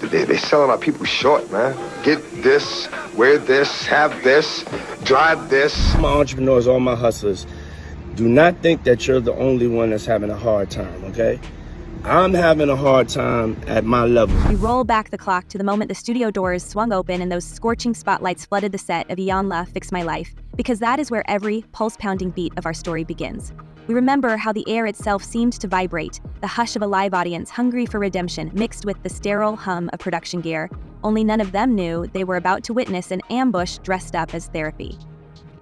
They selling our people short, man. Get this, wear this, have this, drive this. All my entrepreneurs, all my hustlers, do not think that you're the only one that's having a hard time, okay? I'm having a hard time at my level. We roll back the clock to the moment the studio doors swung open and those scorching spotlights flooded the set of Iyanla, Fix My Life, because that is where every pulse-pounding beat of our story begins. We remember how the air itself seemed to vibrate, the hush of a live audience hungry for redemption mixed with the sterile hum of production gear. Only none of them knew they were about to witness an ambush dressed up as therapy.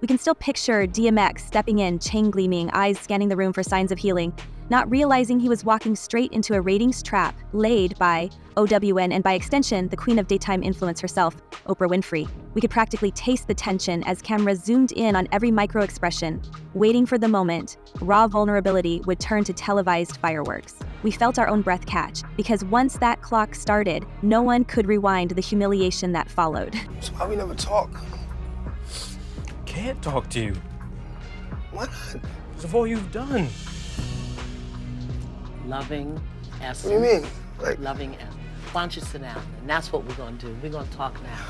We can still picture DMX stepping in, chain gleaming, eyes scanning the room for signs of healing, not realizing he was walking straight into a ratings trap laid by OWN and by extension, the queen of daytime influence herself, Oprah Winfrey. We could practically taste the tension as cameras zoomed in on every micro-expression, waiting for the moment raw vulnerability would turn to televised fireworks. We felt our own breath catch, because once that clock started, no one could rewind the humiliation that followed. That's why we never talk. Can't talk to you. Why not? Because of all you've done. Loving essence. What do you mean? Like, loving essence. Why don't you sit down? And that's what we're going to do. We're going to talk now.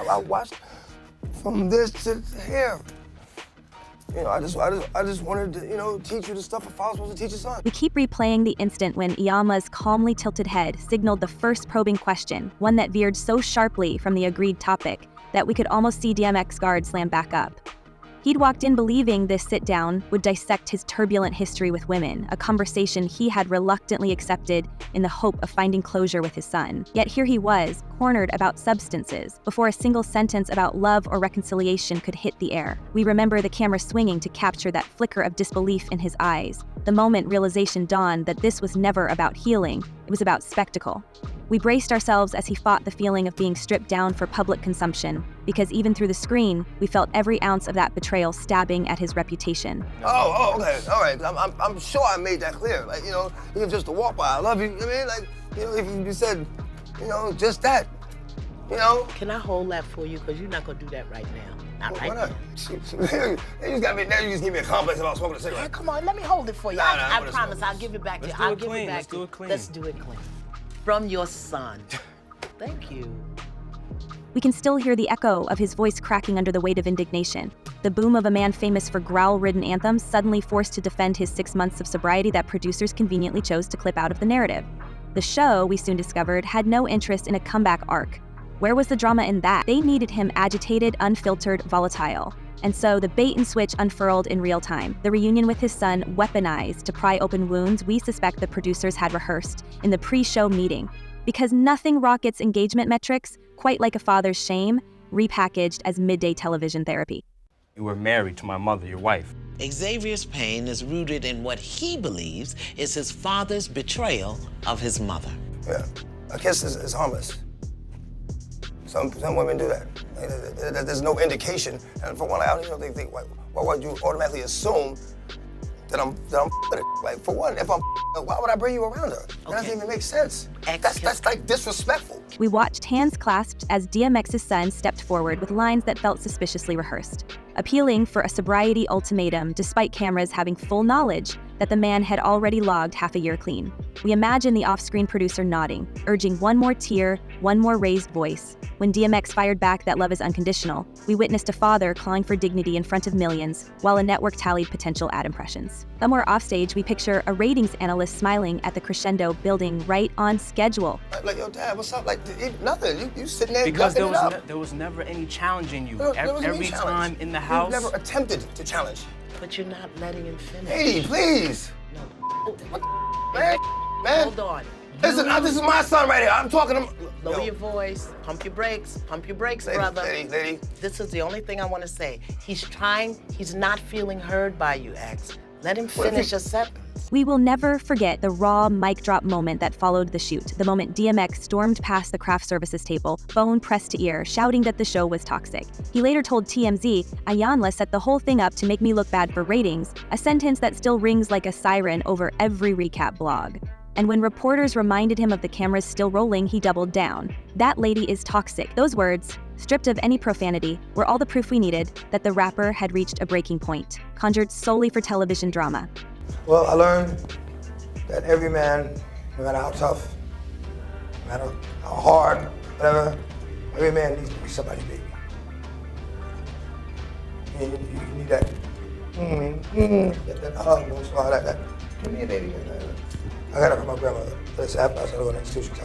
I watched from this to here. You know, I just wanted to, teach you the stuff a father's supposed to teach his son. We keep replaying the instant when Iyanla's calmly tilted head signaled the first probing question, one that veered so sharply from the agreed topic that we could almost see DMX guard slam back up. He'd walked in believing this sit-down would dissect his turbulent history with women, a conversation he had reluctantly accepted in the hope of finding closure with his son. Yet here he was, cornered about substances, before a single sentence about love or reconciliation could hit the air. We remember the camera swinging to capture that flicker of disbelief in his eyes, the moment realization dawned that this was never about healing, it was about spectacle. We braced ourselves as he fought the feeling of being stripped down for public consumption, because even through the screen, we felt every ounce of that betrayal stabbing at his reputation. Oh, okay, all right. I'm sure I made that clear. Like, even just to walk by, I love you. I mean, like, if you said, just that, Can I hold that for you? Because you're not going to do that right now. Not right why not? now. You just give me a complex about smoking a cigarette. Yeah, come on, let me hold it for you. Nah, I wanna promise, smoke. I'll give it back to you. Let's do I'll it give clean. it back Let's to do you. it clean. Let's do it clean. From your son. Thank you. We can still hear the echo of his voice cracking under the weight of indignation, the boom of a man famous for growl-ridden anthems suddenly forced to defend his 6 months of sobriety that producers conveniently chose to clip out of the narrative. The show, we soon discovered, had no interest in a comeback arc. Where was the drama in that? They needed him agitated, unfiltered, volatile. And so the bait and switch unfurled in real time. The reunion with his son, Weaponized, to pry open wounds we suspect the producers had rehearsed in the pre-show meeting. Because nothing rockets engagement metrics quite like a father's shame, repackaged as midday television therapy. You were married to my mother, your wife. Xavier's pain is rooted in what he believes is his father's betrayal of his mother. Yeah, a kiss is harmless. Some women do that. There's no indication, and for one, I don't even think why would you automatically assume that I'm with it? Like, for one, if I'm why would I bring you around her? That doesn't even make sense. That's like disrespectful. We watched hands clasped as DMX's son stepped forward with lines that felt suspiciously rehearsed, appealing for a sobriety ultimatum despite cameras having full knowledge that the man had already logged half a year clean. We imagine the off-screen producer nodding, urging one more tear, one more raised voice. When DMX fired back that love is unconditional, we witnessed a father calling for dignity in front of millions, while a network tallied potential ad impressions. Somewhere offstage, we picture a ratings analyst smiling at the crescendo building right on schedule. Like, yo, Dad, what's up? Like, nothing. You sitting there Because gucking there was never any challenging you. There was Every no time challenge. in the house. You never attempted to challenge. But you're not letting him finish. Hey, please. No. Man. Hold on. Listen, this is my son right here. I'm talking to him. Lower your voice. Pump your brakes, brother. Lady. This is the only thing I want to say. He's not feeling heard by you, X. Let him finish a sentence. We will never forget the raw mic drop moment that followed the shoot, the moment DMX stormed past the craft services table, phone pressed to ear, shouting that the show was toxic. He later told TMZ, Iyanla set the whole thing up to make me look bad for ratings, a sentence that still rings like a siren over every recap blog. And when reporters reminded him of the cameras still rolling, he doubled down. That lady is toxic. Those words, stripped of any profanity, were all the proof we needed that the rapper had reached a breaking point, conjured solely for television drama. Well, I learned that every man, no matter how tough, no matter how hard, whatever, every man needs to be somebody's baby. You need that, that hug, that, give me a baby. I got it from my grandmother. That's after I started going to institutions.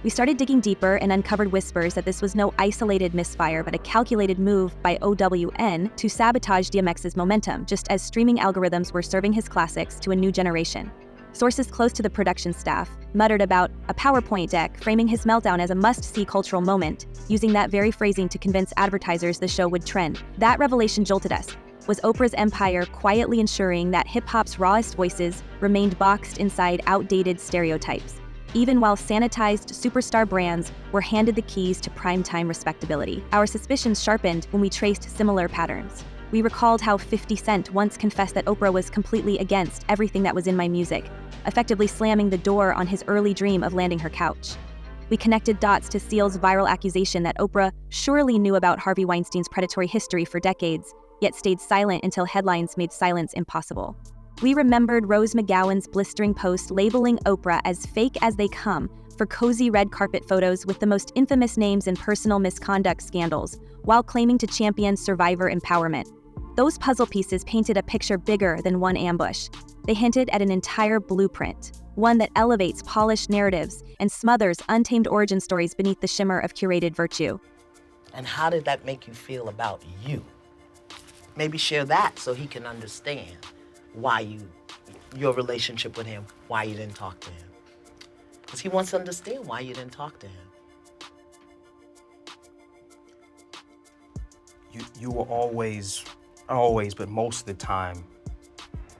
We started digging deeper and uncovered whispers that this was no isolated misfire, but a calculated move by OWN to sabotage DMX's momentum, just as streaming algorithms were serving his classics to a new generation. Sources close to the production staff muttered about a PowerPoint deck framing his meltdown as a must-see cultural moment, using that very phrasing to convince advertisers the show would trend. That revelation jolted us. Was Oprah's empire quietly ensuring that hip-hop's rawest voices remained boxed inside outdated stereotypes, even while sanitized superstar brands were handed the keys to primetime respectability? Our suspicions sharpened when we traced similar patterns. We recalled how 50 Cent once confessed that Oprah was completely against everything that was in my music, effectively slamming the door on his early dream of landing her couch. We connected dots to Seal's viral accusation that Oprah surely knew about Harvey Weinstein's predatory history for decades, yet stayed silent until headlines made silence impossible. We remembered Rose McGowan's blistering post labeling Oprah as fake as they come for cozy red carpet photos with the most infamous names in personal misconduct scandals, while claiming to champion survivor empowerment. Those puzzle pieces painted a picture bigger than one ambush. They hinted at an entire blueprint, one that elevates polished narratives and smothers untamed origin stories beneath the shimmer of curated virtue. And how did that make you feel about you? Maybe share that so he can understand why your relationship with him, why you didn't talk to him. Because he wants to understand why you didn't talk to him. You were always, but most of the time,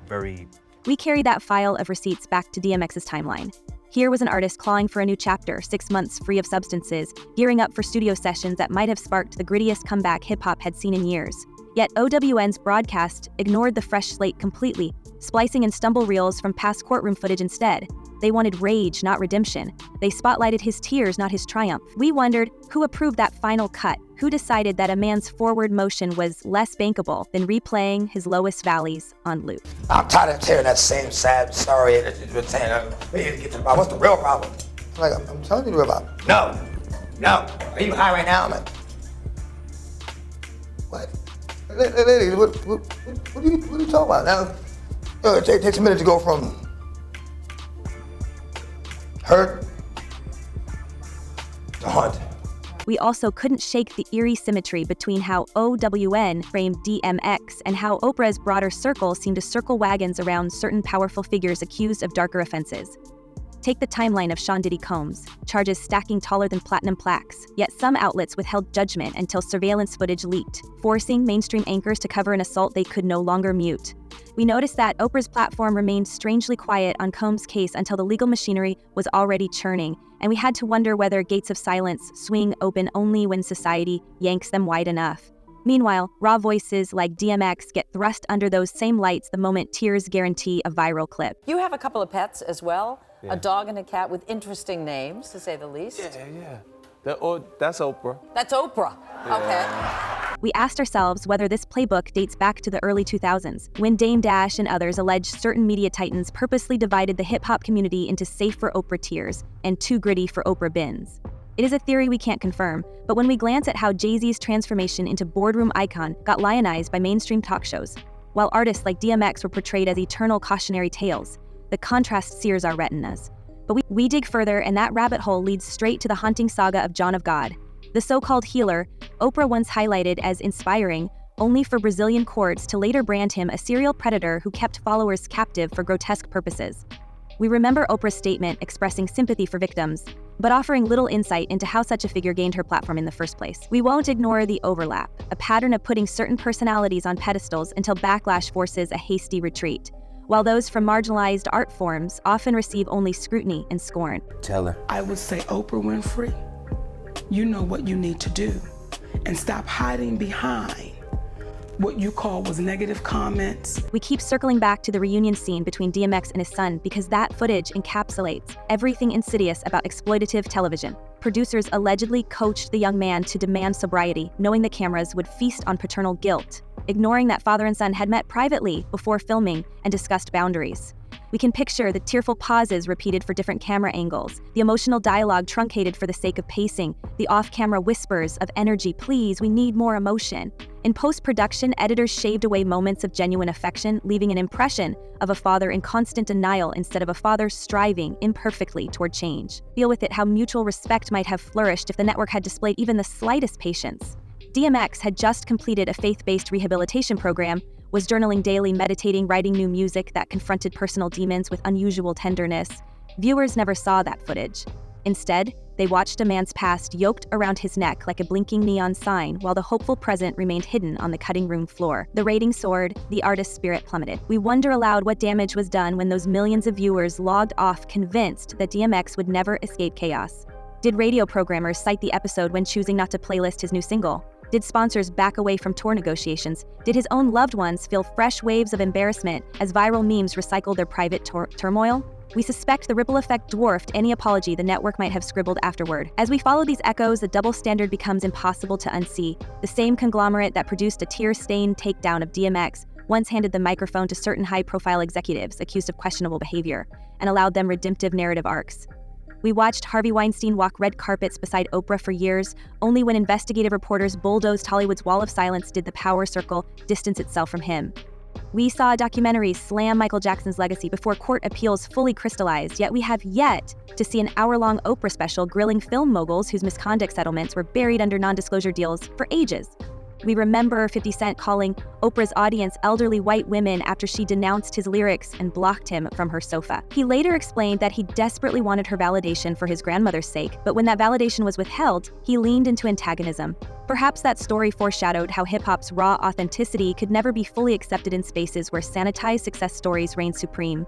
very... We carried that file of receipts back to DMX's timeline. Here was an artist clawing for a new chapter, 6 months free of substances, gearing up for studio sessions that might have sparked the grittiest comeback hip-hop had seen in years. Yet OWN's broadcast ignored the fresh slate completely, splicing in stumble reels from past courtroom footage instead. They wanted rage, not redemption. They spotlighted his tears, not his triumph. We wondered who approved that final cut, who decided that a man's forward motion was less bankable than replaying his lowest valleys on loop. I'm tired of hearing that same sad story that you've been saying. We need to get to the bottom. What's the real problem? Like, I'm telling you the real problem. No. Are you high right now? I'm like, what? Lady, what are you talking about now? It takes a minute to go from hurt to haunt. We also couldn't shake the eerie symmetry between how OWN framed DMX and how Oprah's broader circle seemed to circle wagons around certain powerful figures accused of darker offenses. Take the timeline of Sean Diddy Combs, charges stacking taller than platinum plaques, yet some outlets withheld judgment until surveillance footage leaked, forcing mainstream anchors to cover an assault they could no longer mute. We noticed that Oprah's platform remained strangely quiet on Combs' case until the legal machinery was already churning, and we had to wonder whether gates of silence swing open only when society yanks them wide enough. Meanwhile, raw voices like DMX get thrust under those same lights the moment tears guarantee a viral clip. You have a couple of pets as well, Yeah. a dog and a cat with interesting names, to say the least. Yeah. That's Oprah. That's Oprah. Yeah. Okay. We asked ourselves whether this playbook dates back to the early 2000s, when Dame Dash and others alleged certain media titans purposely divided the hip-hop community into safe for Oprah tiers and too gritty for Oprah bins. It is a theory we can't confirm, but when we glance at how Jay-Z's transformation into boardroom icon got lionized by mainstream talk shows, while artists like DMX were portrayed as eternal cautionary tales, the contrast sears our retinas. But we dig further, and that rabbit hole leads straight to the haunting saga of John of God. The so-called healer, Oprah once highlighted as inspiring, only for Brazilian courts to later brand him a serial predator who kept followers captive for grotesque purposes. We remember Oprah's statement expressing sympathy for victims, but offering little insight into how such a figure gained her platform in the first place. We won't ignore the overlap, a pattern of putting certain personalities on pedestals until backlash forces a hasty retreat, while those from marginalized art forms often receive only scrutiny and scorn. Tell her. I would say, Oprah Winfrey, you know what you need to do, and stop hiding behind what you call was negative comments. We keep circling back to the reunion scene between DMX and his son because that footage encapsulates everything insidious about exploitative television. producers allegedly coached the young man to demand sobriety, knowing the cameras would feast on paternal guilt, ignoring that father and son had met privately before filming and discussed boundaries. We can picture the tearful pauses repeated for different camera angles, the emotional dialogue truncated for the sake of pacing, the off-camera whispers of energy, please, we need more emotion. In post-production, editors shaved away moments of genuine affection, leaving an impression of a father in constant denial instead of a father striving imperfectly toward change. Feel with it how mutual respect might have flourished if the network had displayed even the slightest patience. DMX had just completed a faith-based rehabilitation program, was journaling daily, meditating, writing new music that confronted personal demons with unusual tenderness. Viewers never saw that footage. Instead, they watched a man's past yoked around his neck like a blinking neon sign, while the hopeful present remained hidden on the cutting room floor. The rating soared, the artist's spirit plummeted. We wonder aloud what damage was done when those millions of viewers logged off convinced that DMX would never escape chaos. Did radio programmers cite the episode when choosing not to playlist his new single? Did sponsors back away from tour negotiations? Did his own loved ones feel fresh waves of embarrassment as viral memes recycled their private turmoil? We suspect the ripple effect dwarfed any apology the network might have scribbled afterward. As we follow these echoes, the double standard becomes impossible to unsee. The same conglomerate that produced a tear-stained takedown of DMX once handed the microphone to certain high-profile executives accused of questionable behavior and allowed them redemptive narrative arcs. We watched Harvey Weinstein walk red carpets beside Oprah for years, only when investigative reporters bulldozed Hollywood's wall of silence did the power circle distance itself from him. We saw documentaries slam Michael Jackson's legacy before court appeals fully crystallized, yet we have yet to see an hour-long Oprah special grilling film moguls whose misconduct settlements were buried under non-disclosure deals for ages. We remember 50 Cent calling Oprah's audience elderly white women after she denounced his lyrics and blocked him from her sofa. He later explained that he desperately wanted her validation for his grandmother's sake, but when that validation was withheld, he leaned into antagonism. Perhaps that story foreshadowed how hip-hop's raw authenticity could never be fully accepted in spaces where sanitized success stories reign supreme.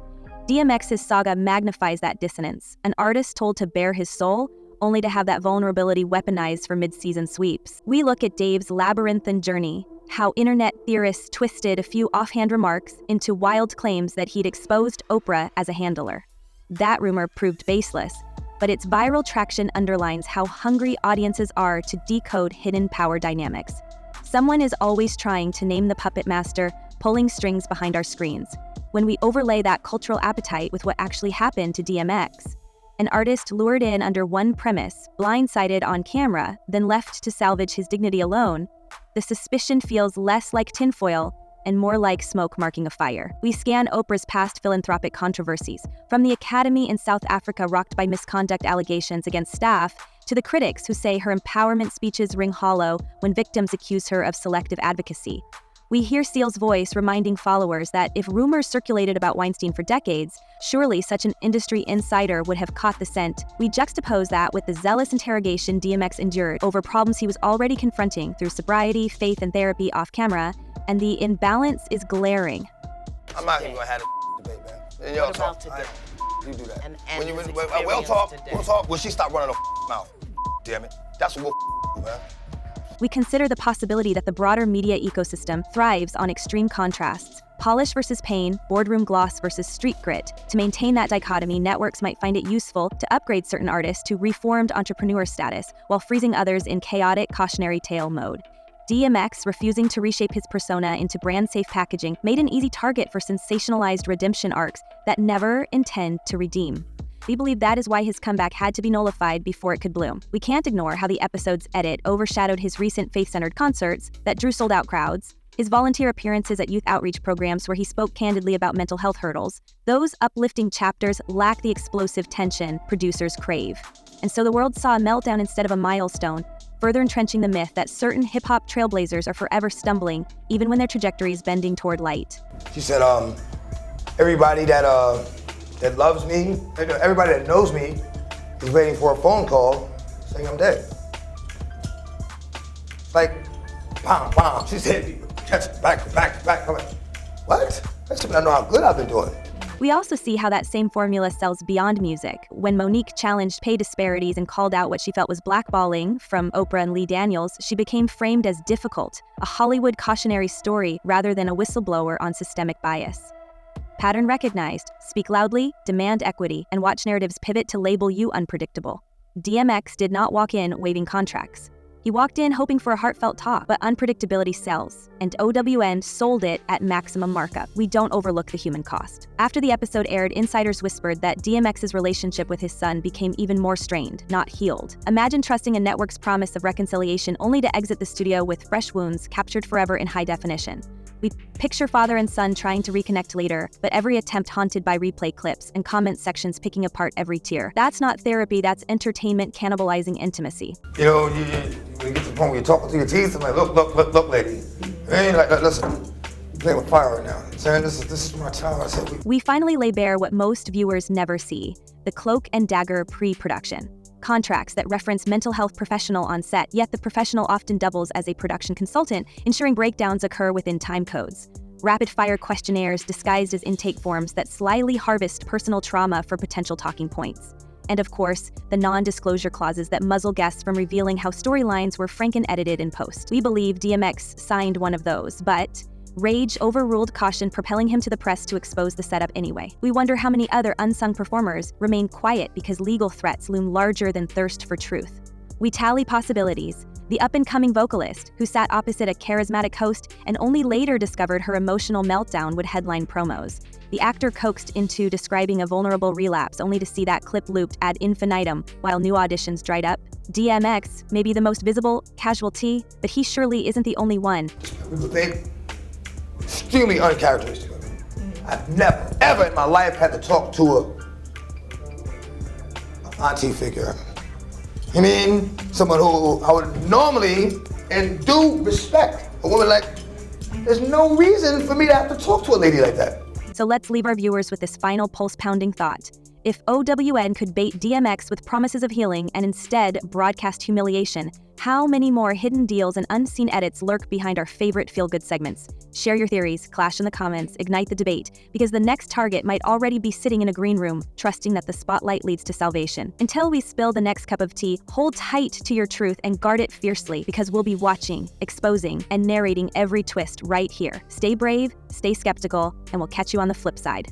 DMX's saga magnifies that dissonance, an artist told to bare his soul, only to have that vulnerability weaponized for mid-season sweeps. We look at Dave's labyrinthine journey, how internet theorists twisted a few offhand remarks into wild claims that he'd exposed Oprah as a handler. That rumor proved baseless, but its viral traction underlines how hungry audiences are to decode hidden power dynamics. Someone is always trying to name the puppet master, pulling strings behind our screens. When we overlay that cultural appetite with what actually happened to DMX, an artist lured in under one premise, blindsided on camera, then left to salvage his dignity alone, the suspicion feels less like tinfoil and more like smoke marking a fire. We scan Oprah's past philanthropic controversies, from the Academy in South Africa rocked by misconduct allegations against staff, to the critics who say her empowerment speeches ring hollow when victims accuse her of selective advocacy. We hear Seal's voice reminding followers that if rumors circulated about Weinstein for decades, surely such an industry insider would have caught the scent. We juxtapose that with the zealous interrogation DMX endured over problems he was already confronting through sobriety, faith, and therapy off camera, and the imbalance is glaring. I'm not even gonna have a debate, man. And y'all What talk. about today? You do that. And We'll talk. today. We'll talk. When she stop running her mouth. Damn it. That's what we'll do, man. We consider the possibility that the broader media ecosystem thrives on extreme contrasts, polish versus pain, boardroom gloss versus street grit. To maintain that dichotomy, networks might find it useful to upgrade certain artists to reformed entrepreneur status while freezing others in chaotic cautionary tale mode. DMX, refusing to reshape his persona into brand-safe packaging, made an easy target for sensationalized redemption arcs that never intend to redeem. We believe that is why his comeback had to be nullified before it could bloom. We can't ignore how the episode's edit overshadowed his recent faith-centered concerts that drew sold-out crowds, his volunteer appearances at youth outreach programs where he spoke candidly about mental health hurdles. Those uplifting chapters lack the explosive tension producers crave. And so the world saw a meltdown instead of a milestone, further entrenching the myth that certain hip-hop trailblazers are forever stumbling, even when their trajectory is bending toward light. She said, everybody that loves me, everybody that knows me is waiting for a phone call saying I'm dead. Like, bam, bam. She said, catch back. I'm like, what? That's because I know how good I've been doing. We also see how that same formula sells beyond music. When Monique challenged pay disparities and called out what she felt was blackballing from Oprah and Lee Daniels, she became framed as difficult, a Hollywood cautionary story rather than a whistleblower on systemic bias. Pattern recognized, speak loudly, demand equity, and watch narratives pivot to label you unpredictable. DMX did not walk in waving contracts. He walked in hoping for a heartfelt talk, but unpredictability sells, and OWN sold it at maximum markup. We don't overlook the human cost. After the episode aired, insiders whispered that DMX's relationship with his son became even more strained, not healed. Imagine trusting a network's promise of reconciliation only to exit the studio with fresh wounds captured forever in high definition. We picture father and son trying to reconnect later, but every attempt haunted by replay clips and comment sections picking apart every tear. That's not therapy, that's entertainment cannibalizing intimacy. You know, when you get to the point where you're talking to your teeth, I'm like, look, lady. Hey, like, listen, I'm playing with fire right now. I'm saying this is my child. I said, We finally lay bare what most viewers never see, the cloak and dagger pre-production. Contracts that reference mental health professional on set, yet the professional often doubles as a production consultant, ensuring breakdowns occur within time codes. Rapid-fire questionnaires disguised as intake forms that slyly harvest personal trauma for potential talking points. And of course, the non-disclosure clauses that muzzle guests from revealing how storylines were franken-edited in post. We believe DMX signed one of those, but rage overruled caution, propelling him to the press to expose the setup anyway. We wonder how many other unsung performers remain quiet because legal threats loom larger than thirst for truth. We tally possibilities. The up-and-coming vocalist, who sat opposite a charismatic host and only later discovered her emotional meltdown, would headline promos. The actor coaxed into describing a vulnerable relapse only to see that clip looped ad infinitum while new auditions dried up. DMX may be the most visible casualty, but he surely isn't the only one. they extremely uncharacteristic of me. I've never, ever in my life had to talk to a auntie figure. I mean, someone who I would normally and do respect. A woman like, there's no reason for me to have to talk to a lady like that. So let's leave our viewers with this final pulse-pounding thought. If OWN could bait DMX with promises of healing and instead broadcast humiliation, how many more hidden deals and unseen edits lurk behind our favorite feel-good segments? Share your theories, clash in the comments, ignite the debate, because the next target might already be sitting in a green room, trusting that the spotlight leads to salvation. Until we spill the next cup of tea, hold tight to your truth and guard it fiercely, because we'll be watching, exposing, and narrating every twist right here. Stay brave, stay skeptical, and we'll catch you on the flip side.